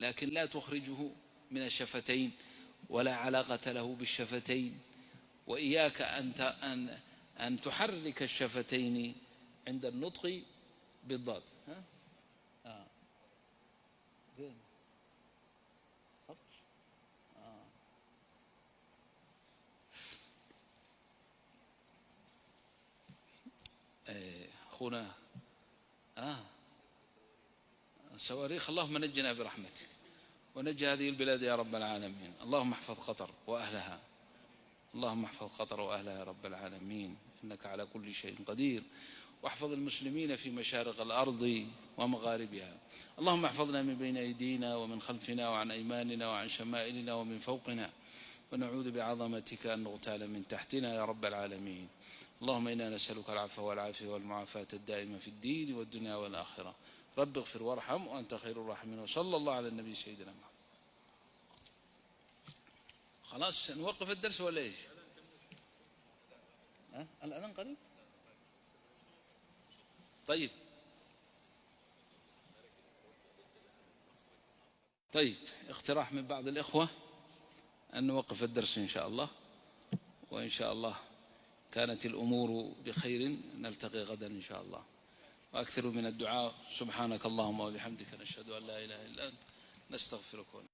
لكن لا تخرجه من الشفتين ولا علاقة له بالشفتين. وإياك أن تحرك الشفتين عند النطق بالضاد. فين؟ أخونا صواريخ. اللهم نجنا برحمتك ونجي هذه البلاد يا رب العالمين. اللهم احفظ قطر وأهلها، اللهم احفظ قطر وأهلها يا رب العالمين، إنك على كل شيء قدير. واحفظ المسلمين في مشارق الأرض ومغاربها. اللهم احفظنا من بين أيدينا ومن خلفنا وعن أيماننا وعن شمائلنا ومن فوقنا، ونعوذ بعظمتك أن نغتال من تحتنا يا رب العالمين. اللهم إنا نسألك العفو والعافية والمعافاة الدائمة في الدين والدنيا والآخرة. رب اغفر وارحم وأنت خير الراحمين. وصلى الله على النبي سيدنا محمد. خلاص نوقف الدرس ولا ايش؟ الأذان قريب. طيب اقتراح من بعض الإخوة أن نوقف الدرس إن شاء الله، وإن شاء الله كانت الأمور بخير نلتقي غدا إن شاء الله. وأكثر من الدعاء. سبحانك اللهم وبحمدك نشهد أن لا إله إلا أنت نستغفرك.